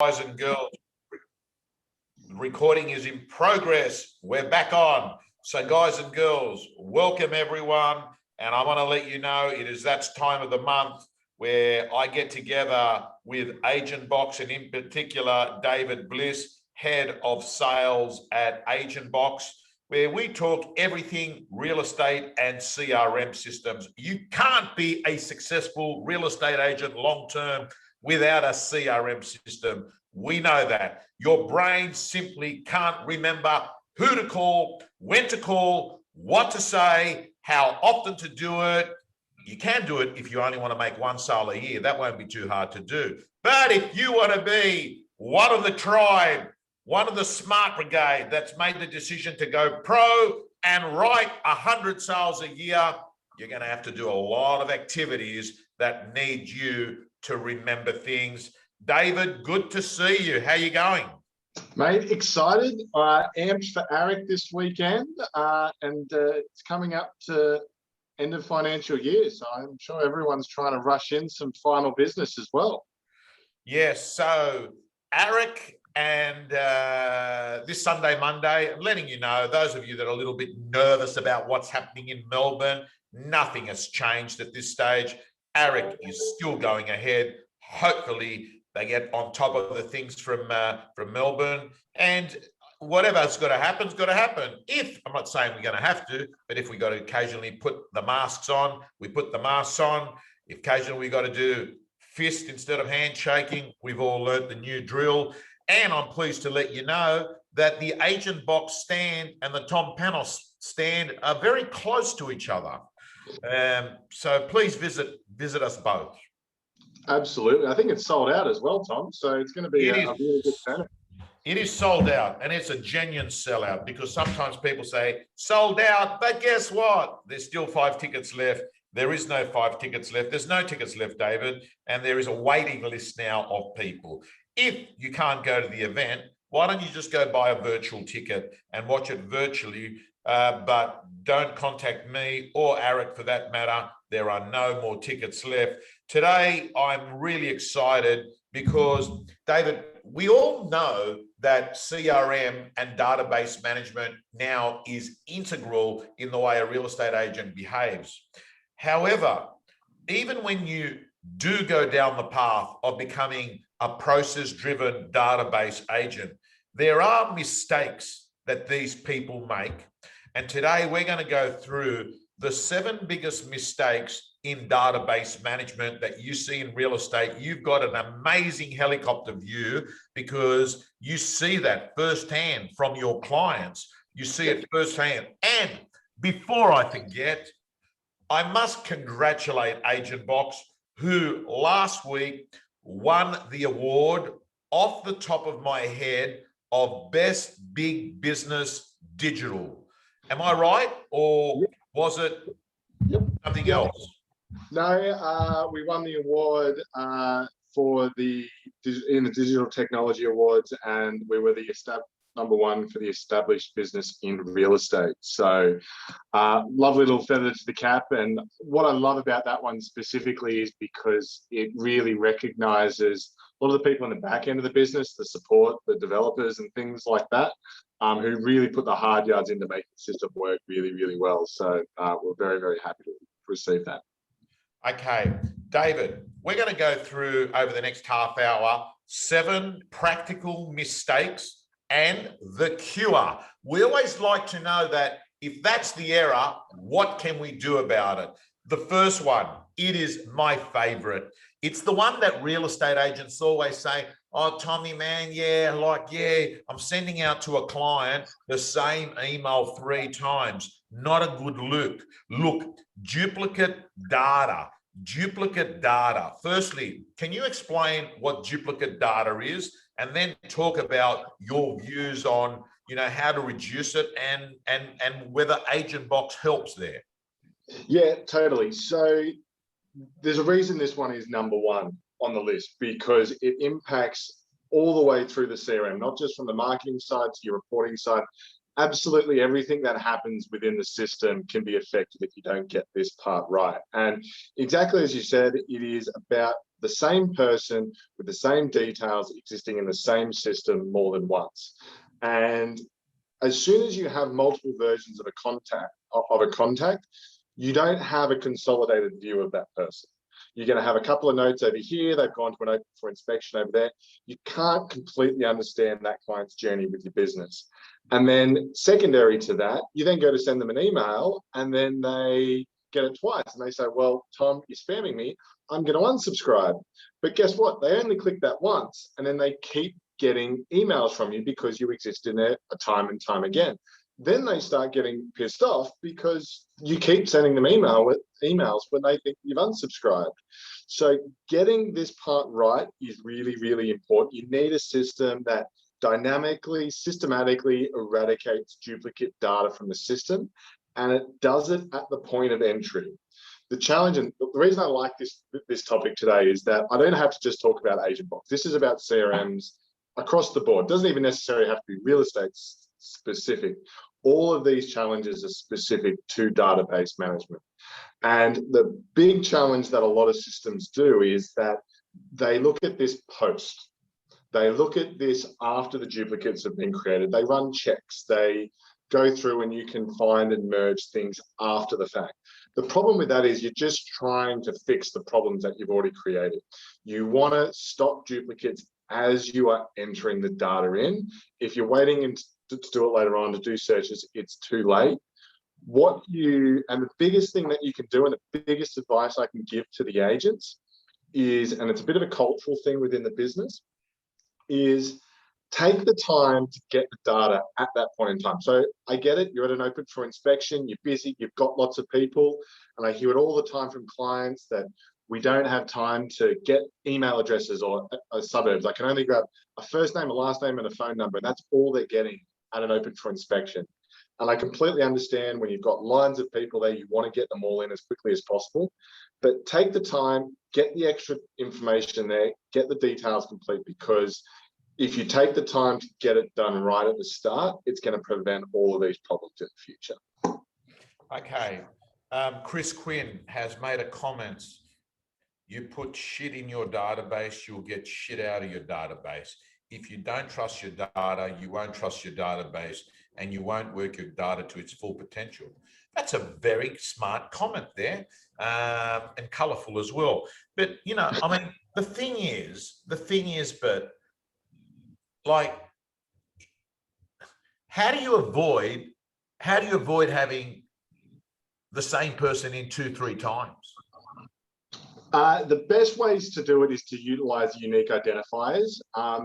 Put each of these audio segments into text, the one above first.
Guys and girls, recording is in progress. We're back on. So guys and girls, welcome everyone. And I want to let you know it is that time of the month where I get together with Agentbox and in particular, David Bliss, head of sales at Agentbox, where we talk everything real estate and CRM systems. You can't be a successful real estate agent long-term without a CRM system. We know that. Your brain simply can't remember who to call, when to call, what to say, how often to do it. You can do it if you only want to make one sale a year. That won't be too hard to do. But if you want to be one of the tribe, one of the smart brigade that's made the decision to go pro and write 100 sales a year, you're going to have to do a lot of activities that need you to remember things. David, good to see you. How you going? Mate, excited. Amped for ARIC this weekend, and it's coming up to end of financial year, so I'm sure everyone's trying to rush in some final business as well. Yes, so ARIC and this Sunday, Monday, I'm letting you know, those of you that are a little bit nervous about what's happening in Melbourne, nothing has changed at this stage. ARIC is still going ahead. Hopefully they get on top of the things from Melbourne, and whatever's got to happen. If, I'm not saying we're going to have to, but if we got to occasionally put the masks on, we put the masks on. If occasionally we got to do fist instead of handshaking, we've all learnt the new drill. And I'm pleased to let you know that the Agentbox stand and the Panos stand are very close to each other. So please visit us both. Absolutely. I think it's sold out as well, Tom. So it's going to be a really good turnout. It is sold out, and it's a genuine sellout, because sometimes people say sold out, but guess what? There's still 5 tickets left. There is no 5 tickets left. There's no tickets left, David, and there is a waiting list now of people. If you can't go to the event, why don't you just go buy a virtual ticket and watch it virtually, but don't contact me or ARIC for that matter. There are no more tickets left. Today, I'm really excited because, David, we all know that CRM and database management now is integral in the way a real estate agent behaves. However, even when you do go down the path of becoming a process-driven database agent, there are mistakes that these people make. And today we're going to go through the 7 biggest mistakes in database management that you see in real estate. You've got an amazing helicopter view because you see that firsthand from your clients. You see it firsthand. And before I forget, I must congratulate Agentbox, who last week won the award off the top of my head of Best Big Business Digital. Am I right? Or was it something else? No, we won the award in the Digital Technology Awards, and we were the number 1 for the established business in real estate. So lovely little feather to the cap. And what I love about that one specifically is because it really recognizes a lot of the people in the back end of the business, the support, the developers and things like that, who really put the hard yards into making the system work really, really well. So we're very, very happy to receive that. Okay, David, we're going to go through over the next half hour 7 practical mistakes and the cure. We always like to know that if that's the error, what can we do about it? The first one, it is my favorite. It's the one that real estate agents always say, oh, Tommy, man, I'm sending out to a client the same email 3 times. Not a good look. Look, duplicate data. Firstly, can you explain what duplicate data is, and then talk about your views on, how to reduce it and whether Agentbox helps there? Yeah, totally. So there's a reason this one is number 1 on the list, because it impacts all the way through the CRM, not just from the marketing side to your reporting side, absolutely everything that happens within the system can be affected if you don't get this part right. And exactly as you said, it is about the same person with the same details existing in the same system more than once. And as soon as you have multiple versions of a contact, you don't have a consolidated view of that person. You're going to have a couple of notes over here. They've gone to an open for inspection over there. You can't completely understand that client's journey with your business. And then secondary to that, you then go to send them an email and then they get it twice. And they say, well, Tom, you're spamming me. I'm going to unsubscribe. But guess what? They only click that once and then they keep getting emails from you because you exist in there time and time again. Then they start getting pissed off because you keep sending them emails when they think you've unsubscribed. So getting this part right is really, really important. You need a system that dynamically, systematically eradicates duplicate data from the system, and it does it at the point of entry. The challenge, and the reason I like this topic today, is that I don't have to just talk about Agentbox. This is about CRMs across the board. It doesn't even necessarily have to be real estate specific. All of these challenges are specific to database management. And the big challenge that a lot of systems do is that they look at this post. They look at this after the duplicates have been created. They run checks. They go through and you can find and merge things after the fact. The problem with that is you're just trying to fix the problems that you've already created. You want to stop duplicates as you are entering the data in. If you're waiting to do it later on, to do searches, it's too late. And the biggest thing that you can do, and the biggest advice I can give to the agents is, and it's a bit of a cultural thing within the business, is take the time to get the data at that point in time. So I get it, you're at an open for inspection, you're busy, you've got lots of people, and I hear it all the time from clients that we don't have time to get email addresses or suburbs. I can only grab a first name, a last name, and a phone number, and that's all they're getting at an open for inspection. And I completely understand when you've got lines of people there, you want to get them all in as quickly as possible. But take the time, get the extra information there, get the details complete, because if you take the time to get it done right at the start, it's going to prevent all of these problems in the future. Okay. Chris Quinn has made a comment. You put shit in your database, you'll get shit out of your database. If you don't trust your data, you won't trust your database, and you won't work your data to its full potential. That's a very smart comment there, and colourful as well. But, you know, I mean, the thing is, but like, how do you avoid having the same person in 2-3 times? The best ways to do it is to utilize unique identifiers.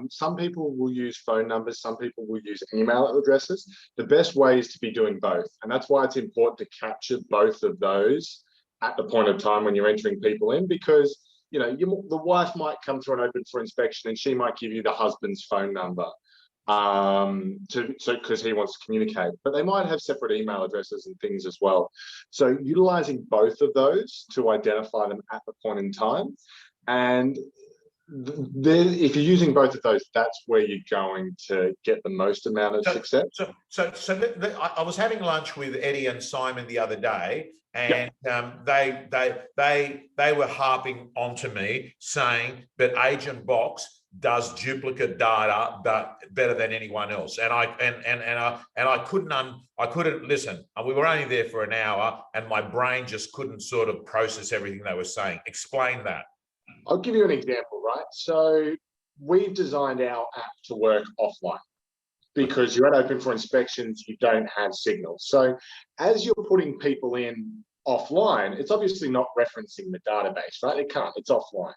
Some people will use phone numbers, some people will use email addresses. The best way is to be doing both. And that's why it's important to capture both of those at the point of time when you're entering people in, because you know, the wife might come through an open for inspection and she might give you the husband's phone number because he wants to communicate, but they might have separate email addresses and things as well. So utilizing both of those to identify them at the point in time, and if you're using both of those, that's where you're going to get the most amount of success. I was having lunch with Eddie and Simon the other day, and they were harping onto me saying that Agentbox does duplicate data better than anyone else, and I couldn't listen. And we were only there for an hour, and my brain just couldn't sort of process everything they were saying. Explain that. I'll give you an example, right? So we've designed our app to work offline because you're at open for inspections, you don't have signal. So as you're putting people in offline, it's obviously not referencing the database, right? It can't, it's offline.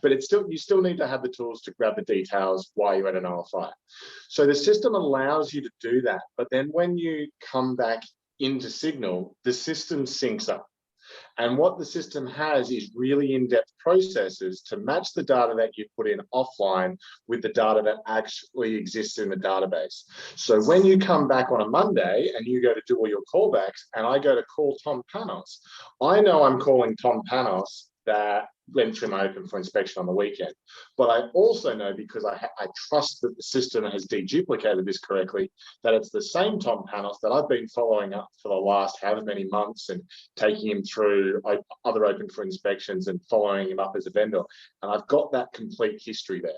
But you still need to have the tools to grab the details while you're at an RFI. So the system allows you to do that. But then when you come back into Signal, the system syncs up. And what the system has is really in-depth processes to match the data that you put in offline with the data that actually exists in the database. So when you come back on a Monday and you go to do all your callbacks and I go to call Tom Panos, I know I'm calling Tom Panos that went through my open for inspection on the weekend. But I also know, because I trust that the system has deduplicated this correctly, that it's the same Tom Panos that I've been following up for the last however many months and taking him through other open for inspections and following him up as a vendor. And I've got that complete history there.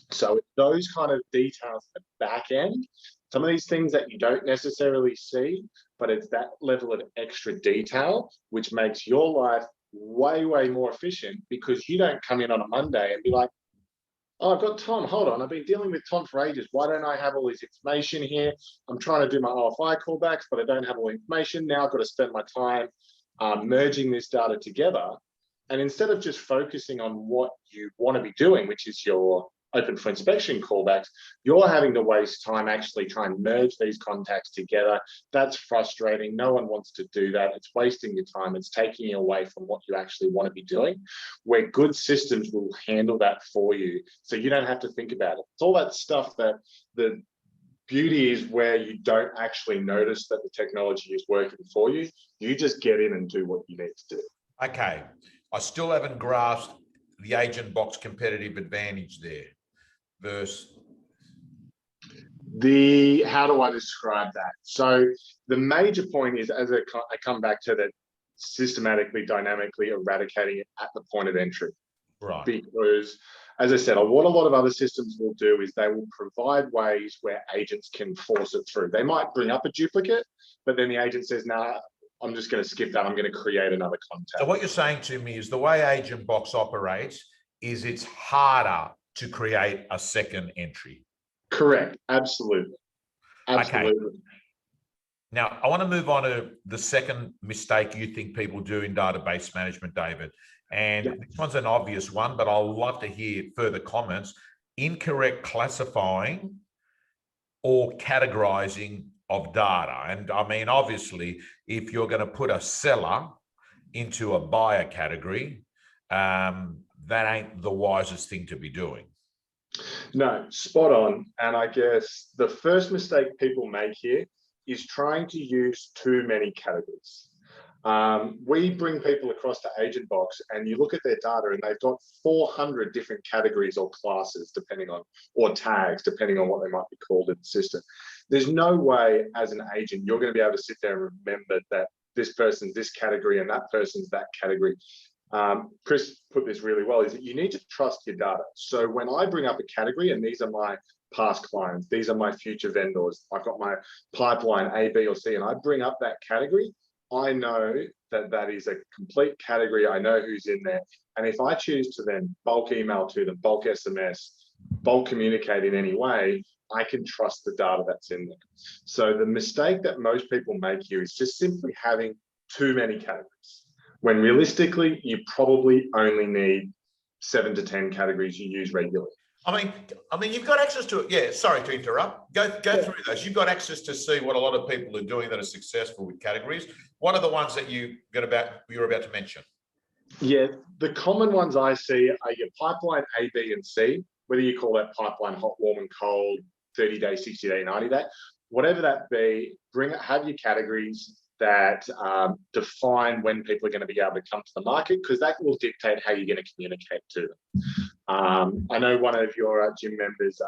So it's those kind of details at the back end, some of these things that you don't necessarily see, but it's that level of extra detail which makes your life way, way more efficient, because you don't come in on a Monday and be like, oh, I've got Tom, hold on, I've been dealing with Tom for ages. Why don't I have all this information here? I'm trying to do my OFI callbacks, but I don't have all the information. Now I've got to spend my time merging this data together. And instead of just focusing on what you want to be doing, which is your open for inspection callbacks, you're having to waste time actually trying to merge these contacts together. That's frustrating. No one wants to do that. It's wasting your time. It's taking you away from what you actually want to be doing, where good systems will handle that for you, so you don't have to think about it. It's all that stuff that the beauty is, where you don't actually notice that the technology is working for you. You just get in and do what you need to do. Okay. I still haven't grasped the Agentbox competitive advantage there. How do I describe that? So the major point is, as I come back to that, systematically, dynamically eradicating it at the point of entry. Right. Because, as I said, what a lot of other systems will do is they will provide ways where agents can force it through. They might bring up a duplicate, but then the agent says, nah, I'm just going to skip that. I'm going to create another contact. So what you're saying to me is the way Agentbox operates is it's harder to create a second entry. Correct. Absolutely. Absolutely. Okay. Now, I want to move on to the second mistake you think people do in database management, David. And this one's an obvious one, but I'll love to hear further comments. Incorrect classifying or categorizing of data. And I mean, obviously, if you're going to put a seller into a buyer category, that ain't the wisest thing to be doing. No, spot on. And I guess the first mistake people make here is trying to use too many categories. We bring people across to Agentbox, and you look at their data and they've got 400 different categories or classes, depending on, or tags, depending on what they might be called in the system. There's no way as an agent you're going to be able to sit there and remember that this person's this category and that person's that category. Chris put this really well, is that you need to trust your data. So when I bring up a category, and these are my past clients, these are my future vendors, I've got my pipeline A, B, or C, and I bring up that category, I know that that is a complete category. I know who's in there. And if I choose to then bulk email to them, bulk SMS, bulk communicate in any way, I can trust the data that's in there. So the mistake that most people make here is just simply having too many categories, when realistically, you probably only need 7 to 10 categories you use regularly. I mean, you've got access to it. Yeah, sorry to interrupt. Go through those. You've got access to see what a lot of people are doing that are successful with categories. What are the ones that you're about to mention? Yeah, the common ones I see are your pipeline A, B, and C, whether you call that pipeline hot, warm, and cold, 30-day, 60-day, 90-day, whatever that be, have your categories that define when people are going to be able to come to the market, because that will dictate how you're going to communicate to them. I know one of your gym members,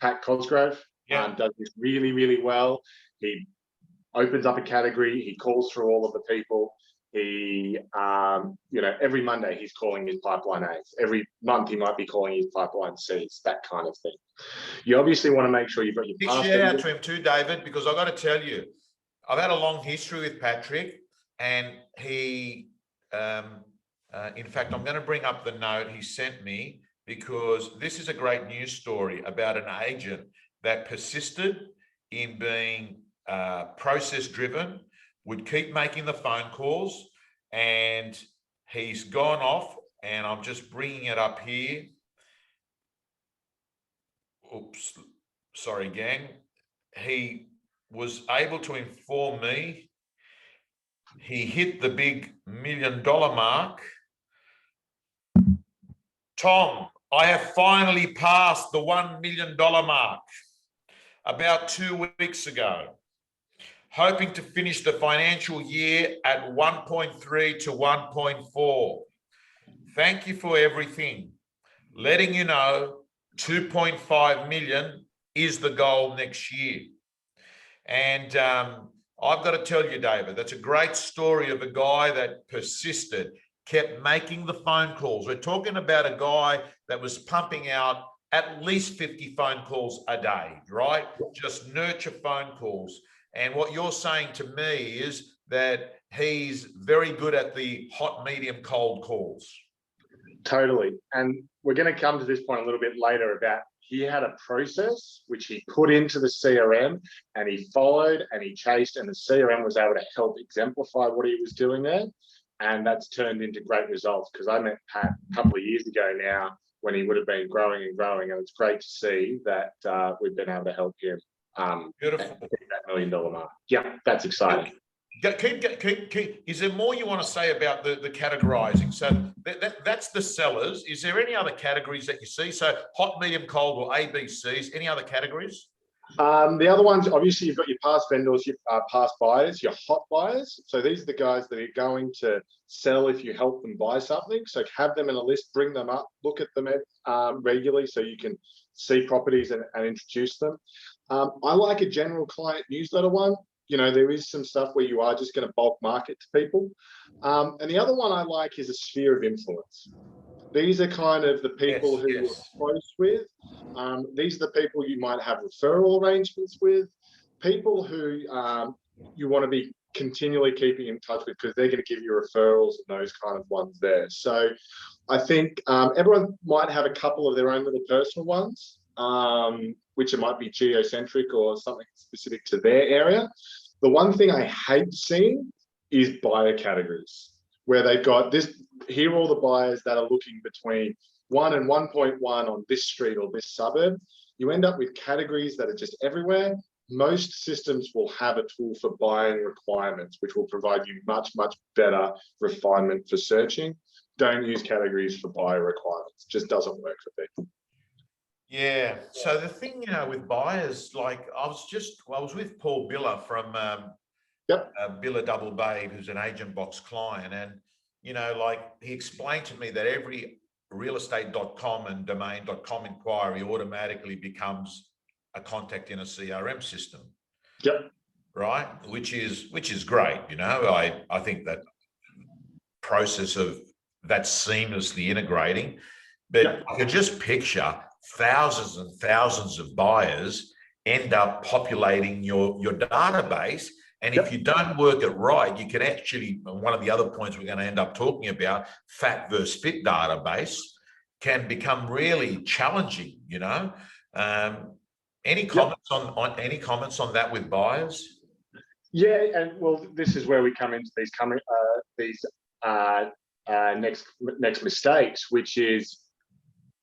Pat Cosgrove, does this really, really well. He opens up a category, he calls through all of the people. He, every Monday he's calling his pipeline A's. Every month he might be calling his pipeline C's, that kind of thing. You obviously want to make sure you've got your past. Shout out to him too, David, because I've got to tell you, I've had a long history with Patrick, and he, in fact, I'm going to bring up the note he sent me, because this is a great news story about an agent that persisted in being process-driven, would keep making the phone calls, and he's gone off, and I'm just bringing it up here. Oops, sorry, gang. He was able to inform me he hit the big $1 million mark. Tom, I have finally passed the $1 million mark about 2 weeks ago. hoping to finish the financial year at 1.3 to 1.4. Thank you for everything. Letting you know 2.5 million is the goal next year. And I've got to tell you, David, that's a great story of a guy that persisted, kept making the phone calls. We're talking about a guy that was pumping out at least 50 phone calls a day, right? Just nurture phone calls. And what you're saying to me is that he's very good at the hot, medium, cold calls. Totally. And we're going to come to this point a little bit later about he had a process which he put into the CRM and he followed and he chased, and the CRM was able to help exemplify what he was doing there. And that's turned into great results, because I met Pat a couple of years ago now when he would have been growing and growing. And it's great to see that we've been able to help him Beautiful. hit that $1 million mark. Yeah, that's exciting. Keep. Is there more you want to say about the categorizing? So that's the sellers. Is there any other categories that you see? So hot, medium, cold, or ABCs, any other categories? The other ones, obviously, you've got your past vendors, your past buyers, your hot buyers. So these are the guys that are going to sell if you help them buy something. So have them in a list, bring them up, look at them regularly so you can see properties and introduce them. I like a general client newsletter one. You know, there is some stuff where you are just going to bulk market to people. And the other one I like is a sphere of influence. These are kind of the people who you're close with. These are the people you might have referral arrangements with, people who you want to be continually keeping in touch with, because they're going to give you referrals and those kind of ones there. So I think everyone might have a couple of their own little personal ones, which it might be geocentric or something specific to their area. The one thing I hate seeing is buyer categories, where they've got this, here are all the buyers that are looking between 1 and 1.1 on this street or this suburb. You end up with categories that are just everywhere. Most systems will have a tool for buying requirements, which will provide you much, much better refinement for searching. Don't use categories for buyer requirements. It just doesn't work for people. Yeah. So the thing, you know, with buyers, like I was with Paul Biller from Biller Double Bay, who's an Agentbox client, and you know, like he explained to me that every realestate.com and domain.com inquiry automatically becomes a contact in a CRM system. Yep. Right, which is great. You know, I think that process of that seamlessly integrating, but I could just picture thousands and thousands of buyers end up populating your database. And if you don't work it right, you can actually, one of the other points we're going to end up talking about, fact versus fit database, can become really challenging, you know. Any comments on any comments on that with buyers? Yeah, and well, this is where we come into these next mistakes, which is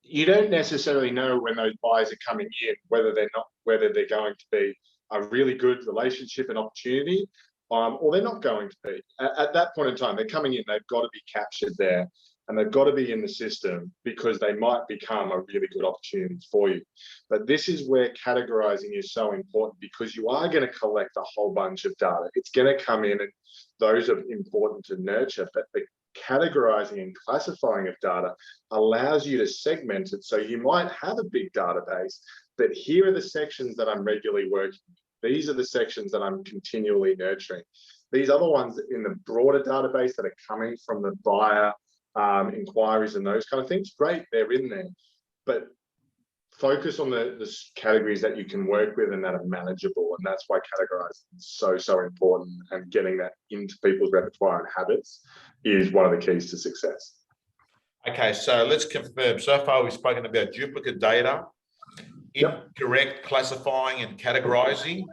you don't necessarily know when those buyers are coming in, whether they're going to be a really good relationship and opportunity, or they're not going to be. At that point in time, they're coming in, they've got to be captured there, and they've got to be in the system, because they might become a really good opportunity for you. But this is where categorizing is so important, because you are going to collect a whole bunch of data. It's going to come in, and those are important to nurture, but the categorizing and classifying of data allows you to segment it. So you might have a big database, but here are the sections that I'm regularly working with. These are the sections that I'm continually nurturing. These other ones in the broader database that are coming from the buyer inquiries and those kind of things, great, they're in there. But focus on the categories that you can work with and that are manageable. And that's why categorizing is so important, and getting that into people's repertoire and habits is one of the keys to success. Okay, so let's confirm. So far, we've spoken about duplicate data, incorrect classifying and categorizing.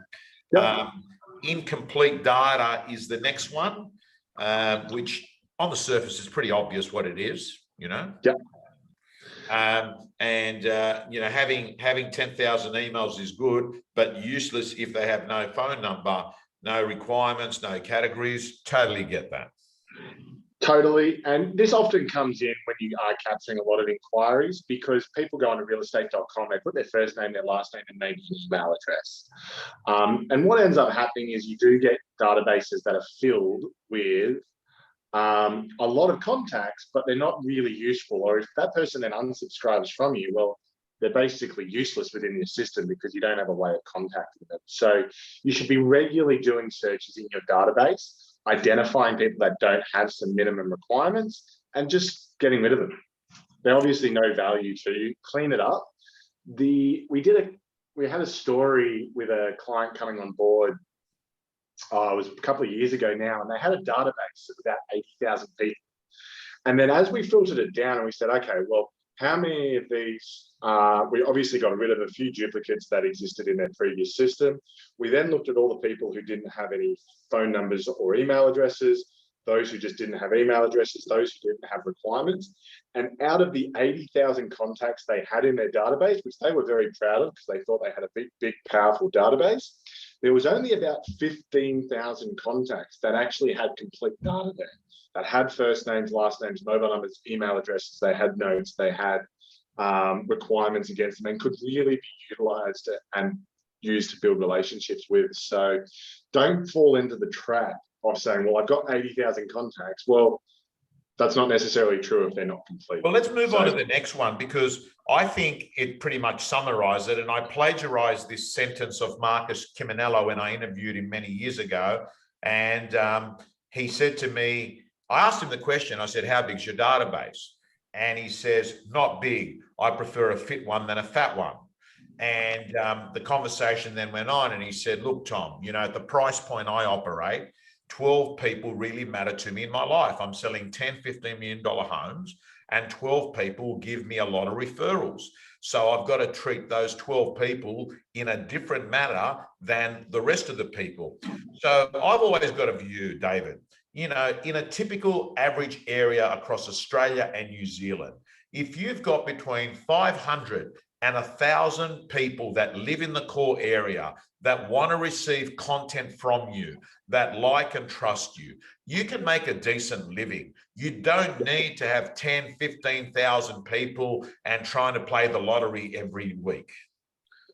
Incomplete data is the next one, which on the surface is pretty obvious what it is, you know. You know, having 10,000 emails is good, but useless if they have no phone number, no requirements, no categories. Totally get that. Totally. And this often comes in when you are capturing a lot of inquiries, because people go onto realestate.com, they put their first name, their last name, and maybe an email address. And what ends up happening is you do get databases that are filled with a lot of contacts, but they're not really useful. Or if that person then unsubscribes from you, well, they're basically useless within your system because you don't have a way of contacting them. So you should be regularly doing searches in your database, identifying people that don't have some minimum requirements, and just getting rid of them. They're obviously no value to you. Clean it up. We had a story with a client coming on board. It was a couple of years ago now, and they had a database of about 80,000 people. And then as we filtered it down, and we said, okay, well, how many of these, we obviously got rid of a few duplicates that existed in their previous system. We then looked at all the people who didn't have any phone numbers or email addresses, those who just didn't have email addresses, those who didn't have requirements. And out of the 80,000 contacts they had in their database, which they were very proud of because they thought they had a big, powerful database, there was only about 15,000 contacts that actually had complete data there, that had first names, last names, mobile numbers, email addresses, they had notes, they had requirements against them, and could really be utilized and used to build relationships with. So don't fall into the trap of saying, well, I've got 80,000 contacts. Well, that's not necessarily true if they're not complete. Well, let's move on to the next one, because I think it pretty much summarized it. And I plagiarized this sentence of Marcus Ciminello when I interviewed him many years ago. And he said to me, I asked him the question, I said, how big's your database? And he says, not big. I prefer a fit one than a fat one. And the conversation then went on, and he said, look, Tom, you know, at the price point I operate, 12 people really matter to me in my life. I'm selling $10, $15 million homes, and 12 people will give me a lot of referrals. So I've got to treat those 12 people in a different manner than the rest of the people. So I've always got a view, David, you know, in a typical average area across Australia and New Zealand, if you've got between 500 and 1,000 people that live in the core area that want to receive content from you, that like and trust you, you can make a decent living. You don't need to have 10, 15,000 people and trying to play the lottery every week.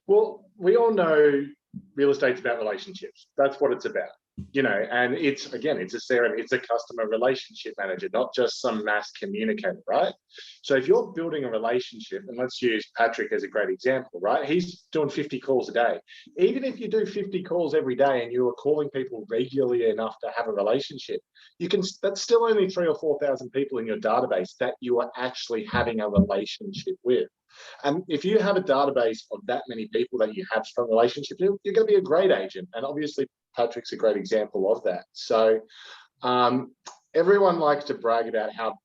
Well, we all know real estate's about relationships. That's what it's about. You know, and it's, again, it's a CRM, it's a customer relationship manager, not just some mass communicator, right? So if you're building a relationship, and let's use Patrick as a great example, right? He's doing 50 calls a day. Even if you do 50 calls every day and you are calling people regularly enough to have a relationship, you can, that's still only 3,000 or 4,000 people in your database that you are actually having a relationship with. And if you have a database of that many people that you have strong relationships with, you're going to be a great agent. And obviously, Patrick's a great example of that. So everyone likes to brag about how,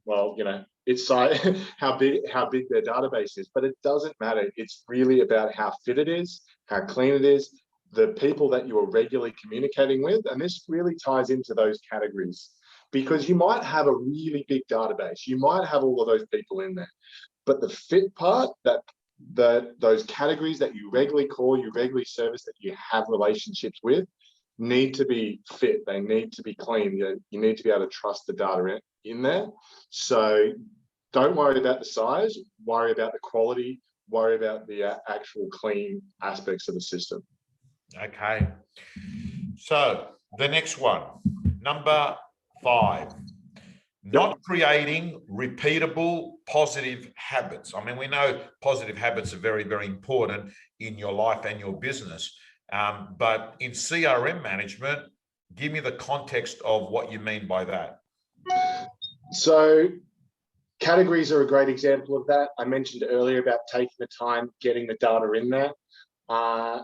well, you know, it's how big their database is, but it doesn't matter. It's really about how fit it is, how clean it is, the people that you are regularly communicating with. And this really ties into those categories, because you might have a really big database. You might have all of those people in there, but the fit part, those categories that you regularly call, you regularly service, that you have relationships with, need to be fit. They need to be clean. You need to be able to trust the data in there. So don't worry about the size, worry about the quality, worry about the actual clean aspects of the system. Okay. So the next one, number 5. Not creating repeatable positive habits. I mean, we know positive habits are very, very important in your life and your business. But in CRM management, give me the context of what you mean by that. So categories are a great example of that. I mentioned earlier about taking the time, getting the data in there. I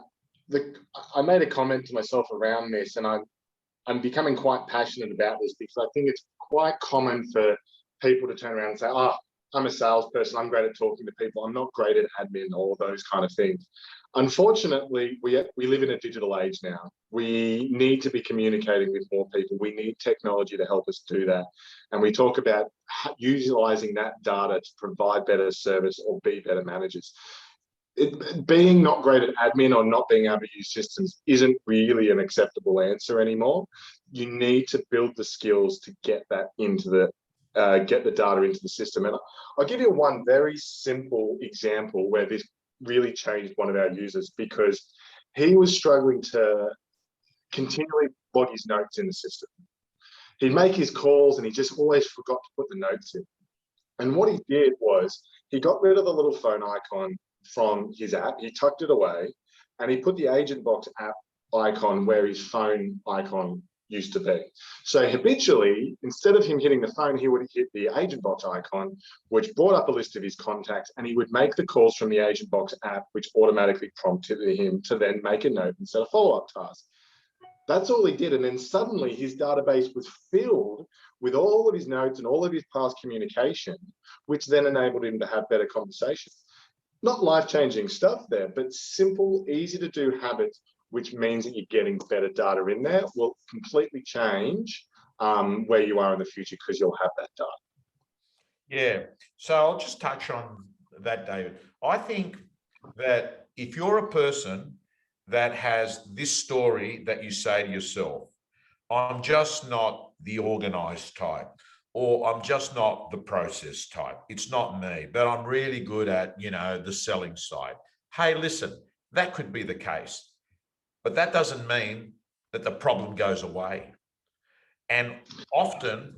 made a comment to myself around this, and I'm becoming quite passionate about this, because I think it's quite common for people to turn around and say, oh, I'm a salesperson, I'm great at talking to people, I'm not great at admin, or those kind of things. Unfortunately, we live in a digital age now. We need to be communicating with more people. We need technology to help us do that. And we talk about utilizing that data to provide better service or be better managers. Being not great at admin or not being able to use systems isn't really an acceptable answer anymore. you need to build the skills to get that into the get the data into the system. And I'll give you one very simple example where this really changed one of our users, because he was struggling to continually log his notes in the system. He'd make his calls and he just always forgot to put the notes in. And what he did was he got rid of the little phone icon from his app, he tucked it away, and he put the Agentbox app icon where his phone icon used to be. So habitually, instead of him hitting the phone, he would hit the Agentbox icon, which brought up a list of his contacts, and he would make the calls from the Agentbox app, which automatically prompted him to then make a note and set a follow-up task. That's all he did. And then suddenly his database was filled with all of his notes and all of his past communication, which then enabled him to have better conversations. Not life-changing stuff there, but simple, easy to do habits, which means that you're getting better data in there, will completely change where you are in the future, because you'll have that data. Yeah. So I'll just touch on that, David. I think that if you're a person that has this story that you say to yourself, I'm just not the organized type, or I'm just not the process type. It's not me, but I'm really good at, the selling side. Hey, listen, that could be the case, but that doesn't mean that the problem goes away. And often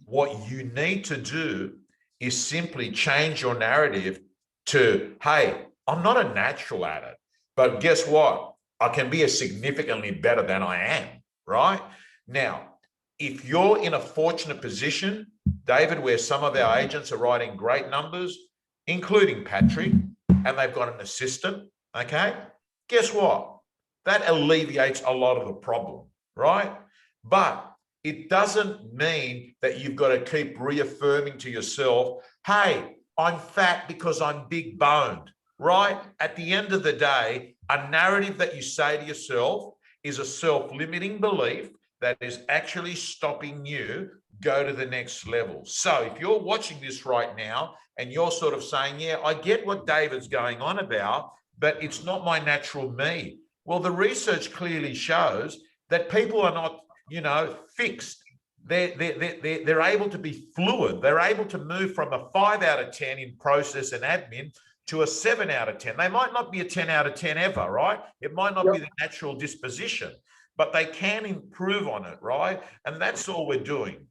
what you need to do is simply change your narrative to, hey, I'm not a natural at it, but guess what? I can be significantly better than I am, right? Now, if you're in a fortunate position, David, where some of our agents are writing great numbers, including Patrick, and they've got an assistant, okay? Guess what? That alleviates a lot of the problem, right? But it doesn't mean that you've got to keep reaffirming to yourself, hey, I'm fat because I'm big boned, right? At the end of the day, a narrative that you say to yourself is a self-limiting belief that is actually stopping you go to the next level. So if you're watching this right now and you're sort of saying, yeah, I get what David's going on about, but it's not my natural me. Well, the research clearly shows that people are not, fixed. They're able to be fluid. They're able to move from a 5 out of 10 in process and admin to a 7 out of 10. They might not be a 10 out of 10 ever, right? It might not be the natural disposition, but they can improve on it, right? And that's all we're doing.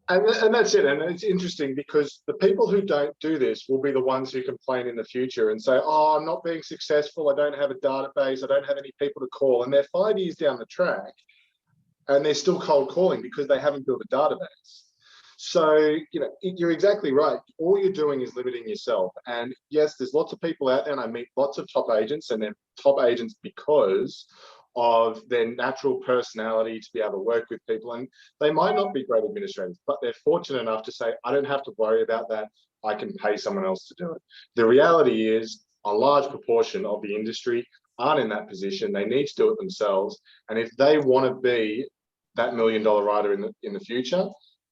And that's it. And it's interesting because the people who don't do this will be the ones who complain in the future and say, oh, I'm not being successful. I don't have a database. I don't have any people to call. And they're 5 years down the track and they're still cold calling because they haven't built a database. So, you're exactly right. All you're doing is limiting yourself. And yes, there's lots of people out there, and I meet lots of top agents, and they're top agents because of their natural personality to be able to work with people. And they might not be great administrators, but they're fortunate enough to say, I don't have to worry about that. I can pay someone else to do it. The reality is a large proportion of the industry aren't in that position. They need to do it themselves. And if they want to be that $1 million writer in the future,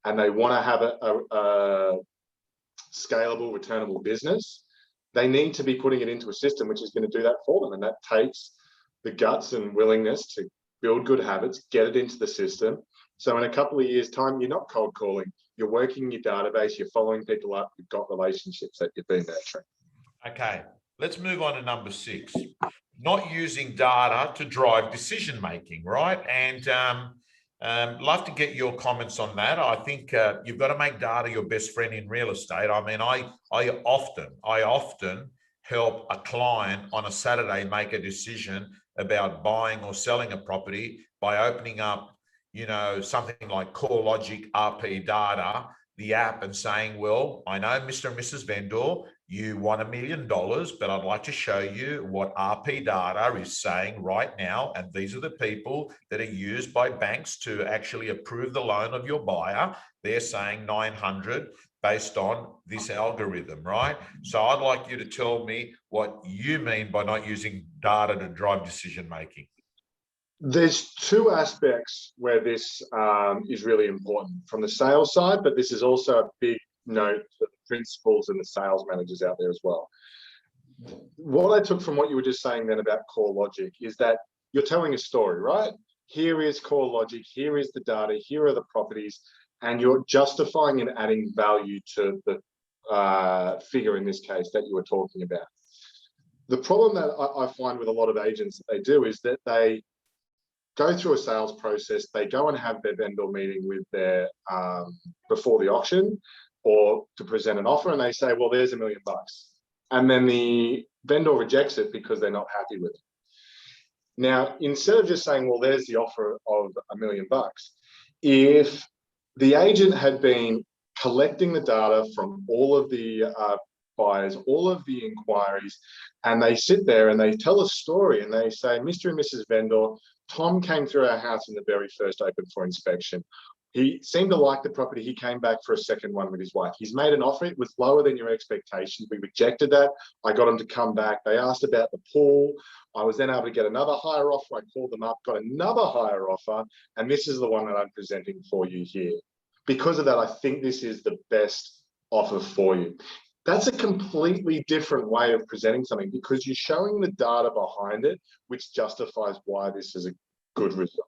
and they want to have a scalable, returnable business, they need to be putting it into a system which is going to do that for them. And that takes the guts and willingness to build good habits, get it into the system. So in a couple of years' time, you're not cold calling, you're working your database, you're following people up, you've got relationships that you've been nurturing. Okay, let's move on to number 6. Not using data to drive decision making, right? And love to get your comments on that. I think you've got to make data your best friend in real estate. I mean, I often help a client on a Saturday make a decision about buying or selling a property by opening up, something like CoreLogic RP Data, the app, and saying, well, I know Mr. and Mrs. Vendor, you want $1 million, but I'd like to show you what RP Data is saying right now. And these are the people that are used by banks to actually approve the loan of your buyer. They're saying 900 based on this algorithm, right? So I'd like you to tell me what you mean by not using data to drive decision-making. There's 2 aspects where this is really important from the sales side, but this is also a big note for the principals and the sales managers out there as well. What I took from what you were just saying then about CoreLogic is that you're telling a story, right? here is core logic, here is the data, here are the properties, and you're justifying and adding value to the figure in this case that you were talking about. The problem that I find with a lot of agents that they do is that they go through a sales process, they go and have their vendor meeting with their before the auction or to present an offer, and they say, well, there's $1 million. And then the vendor rejects it because they're not happy with it. Now, instead of just saying, well, there's the offer of $1 million, if the agent had been collecting the data from all of the buyers, all of the inquiries, and they sit there and they tell a story and they say, Mr. and Mrs. Vendor, Tom came through our house in the very first open for inspection. He seemed to like the property. He came back for a second one with his wife. He's made an offer. It was lower than your expectations. We rejected that. I got him to come back. They asked about the pool. I was then able to get another higher offer. I called them up, got another higher offer, and this is the one that I'm presenting for you here. Because of that, I think this is the best offer for you. That's a completely different way of presenting something because you're showing the data behind it, which justifies why this is a good result.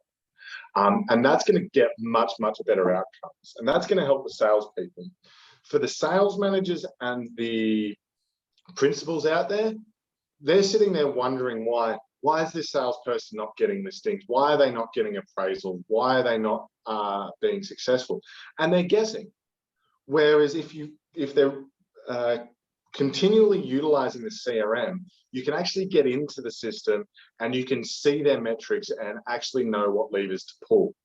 And that's going to get much, much better outcomes. And that's going to help the salespeople. For the sales managers and the principals out there, they're sitting there wondering why is this salesperson not getting listings? Why are they not getting appraisal? Why are they not being successful? And they're guessing. Whereas if they're continually utilizing the CRM, you can actually get into the system and you can see their metrics and actually know what levers to pull.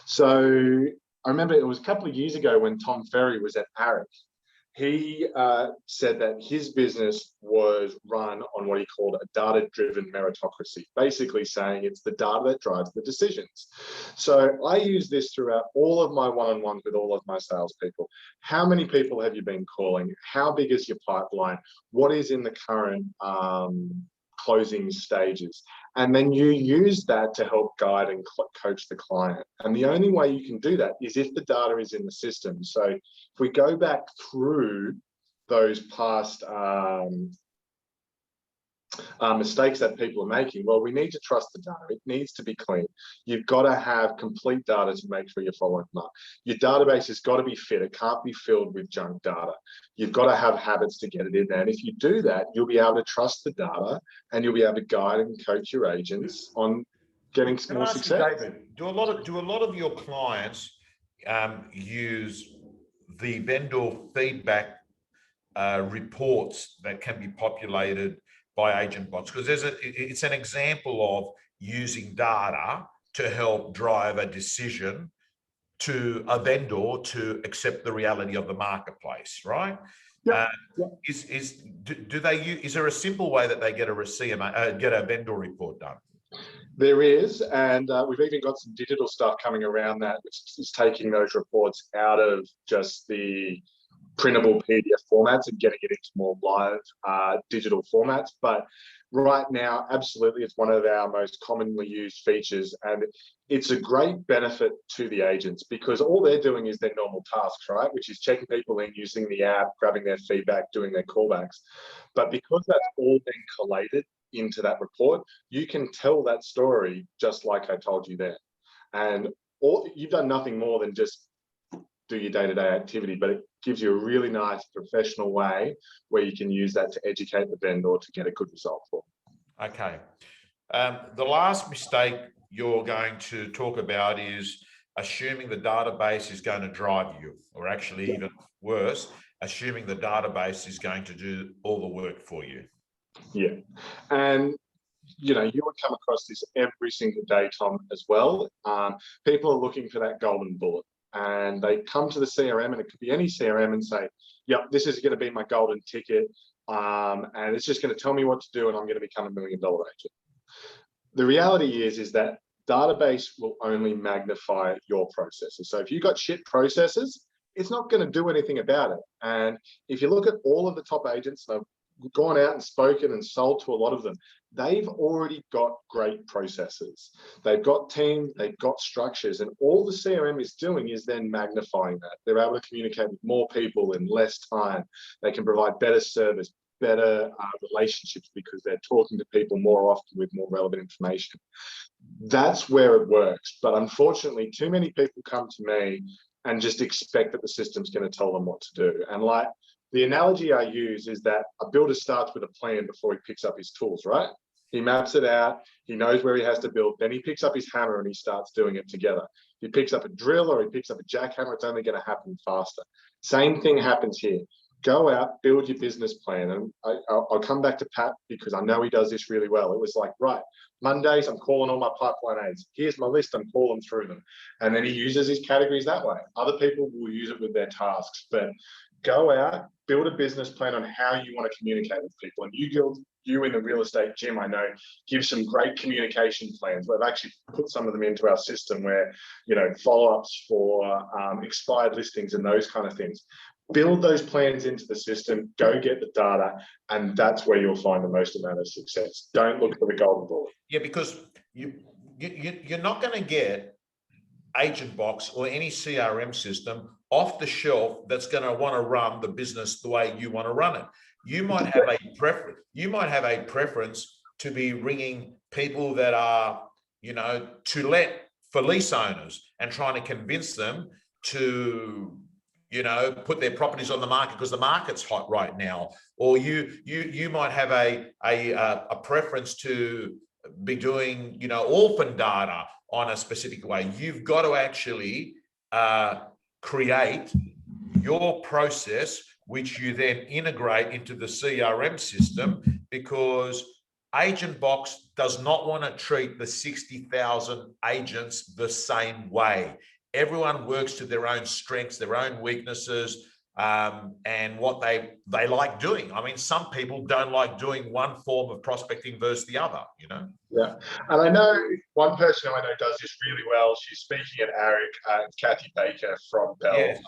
So I remember it was a couple of years ago when Tom Ferry was at ARIC. He said that his business was run on what he called a data-driven meritocracy, basically saying it's the data that drives the decisions. So I use this throughout all of my one-on-ones with all of my salespeople. How many people have you been calling? How big is your pipeline? What is in the current closing stages? And then you use that to help guide and coach the client. And the only way you can do that is if the data is in the system. So if we go back through those past mistakes that people are making, well, we need to trust the data. It needs to be clean. You've got to have complete data to make sure you're following them up. Your database has got to be fit. It can't be filled with junk data. You've got to have habits to get it in there. And if you do that, you'll be able to trust the data and you'll be able to guide and coach your agents on getting more success. David, do a lot of your clients use the vendor feedback reports that can be populated by Agentbox? Because it's an example of using data to help drive a decision to a vendor to accept the reality of the marketplace, right? Yeah. Is there a simple way that they get a vendor report done? There is, and we've even got some digital stuff coming around that, which is taking those reports out of just the printable PDF formats and getting it into more live digital formats. But right now, absolutely, it's one of our most commonly used features, and it's a great benefit to the agents because all they're doing is their normal tasks, right? Which is checking people in, using the app, grabbing their feedback, doing their callbacks. But because that's all been collated into that report, you can tell that story just like I told you there. And you've done nothing more than just do your day-to-day activity, but it gives you a really nice professional way where you can use that to educate the vendor to get a good result for. Okay. The last mistake you're going to talk about is assuming the database is going to drive you, or actually even worse, assuming the database is going to do all the work for you. Yeah. And you would come across this every single day, Tom, as well. People are looking for that golden bullet. And they come to the CRM, and it could be any CRM, and say, yep, this is going to be my golden ticket. And it's just going to tell me what to do, and I'm going to become $1 million agent. The reality is that database will only magnify your processes. So if you've got shit processes, it's not going to do anything about it. And if you look at all of the top agents, they've gone out and spoken and sold to a lot of them, they've already got great processes. They've got teams, they've got structures, and all the CRM is doing is then magnifying that. They're able to communicate with more people in less time. They can provide better service, better relationships because they're talking to people more often with more relevant information. That's where it works. But unfortunately, too many people come to me and just expect that the system's going to tell them what to do. And like the analogy I use is that a builder starts with a plan before he picks up his tools, right? He maps it out, he knows where he has to build, then he picks up his hammer and he starts doing it together. If he picks up a drill or he picks up a jackhammer, it's only going to happen faster. Same thing happens here. Go out, build your business plan. And I'll come back to Pat because I know he does this really well. It was like, right, Mondays, I'm calling all my pipeline aids. Here's my list, I'm calling through them. And then he uses his categories that way. Other people will use it with their tasks, but go out, build a business plan on how you want to communicate with people. And you in the real estate gym, I know, give some great communication plans. We've actually put some of them into our system where, you know, follow-ups for expired listings and those kind of things. Build those plans into the system, go get the data, and that's where you'll find the most amount of success. Don't look for the golden bullet. Yeah, because you're not going to get Agentbox or any CRM system off the shelf that's going to want to run the business the way you want to run it. You might have a preference. You might have a preference to be ringing people that are, you know, to let for lease owners and trying to convince them to, you know, put their properties on the market because the market's hot right now. Or you might have a preference to be doing, you know, orphan data on a specific way. You've got to actually create your process, which you then integrate into the CRM system, because Agentbox does not want to treat the 60,000 agents the same way. Everyone works to their own strengths, their own weaknesses, and what they like doing. I mean, some people don't like doing one form of prospecting versus the other, you know? Yeah. And I know one person who I know does this really well. She's speaking at ARIC, Kathy Baker from Bell. Yes.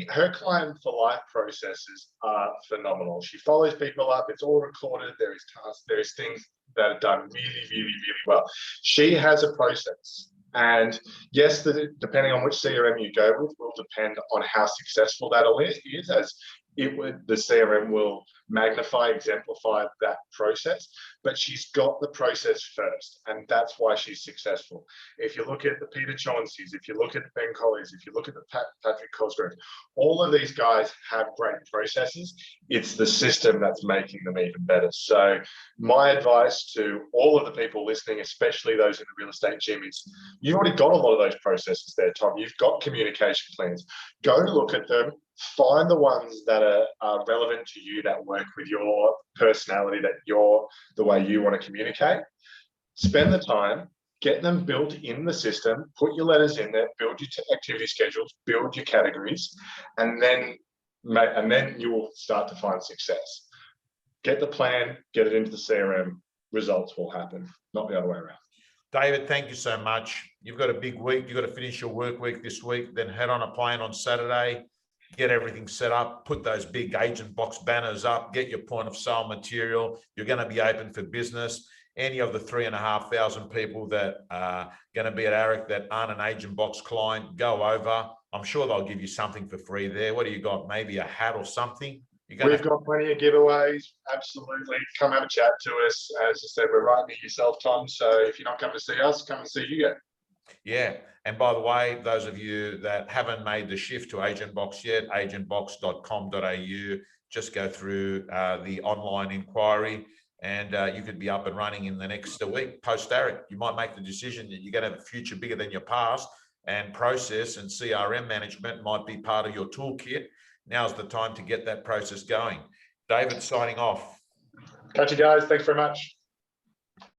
Her client for life processes are phenomenal. She follows people up. It's all recorded. There is tasks. There is things that are done really, really, really well. She has a process. And yes, depending on which CRM you go with will depend on how successful that is, as the CRM will magnify, exemplify that process, but she's got the process first, and that's why she's successful. If you look at the Peter Chaunceys, if you look at the Ben Collies, if you look at the Patrick Cosgrove, all of these guys have great processes. It's the system that's making them even better. So my advice to all of the people listening, especially those in the real estate gym, is you've already got a lot of those processes there, Tom. You've got communication plans. Go look at them. Find the ones that are relevant to you, that work with your personality, the way you want to communicate. Spend the time, get them built in the system, put your letters in there, build your activity schedules, build your categories, and then you will start to find success. Get the plan, get it into the CRM, results will happen, not the other way around. David, thank you so much. You've got a big week. You've got to finish your work week this week, then head on a plane on Saturday. Get everything set up, put those big Agentbox banners up, get your point of sale material. You're going to be open for business. Any of the 3,500 people that are going to be at ARIC that aren't an Agentbox client, go over. I'm sure they'll give you something for free there. What do you got? Maybe a hat or something? We've got plenty of giveaways. Absolutely. Come have a chat to us. As I said, we're right near yourself, Tom. So if you're not coming to see us, come and see you. Yeah. And by the way, those of you that haven't made the shift to Agentbox yet, agentbox.com.au, just go through the online inquiry and you could be up and running in the next week post ARIC. You might make the decision that you're going to have a future bigger than your past, and process and CRM management might be part of your toolkit. Now's the time to get that process going. David, signing off. Catch you guys. Thanks very much.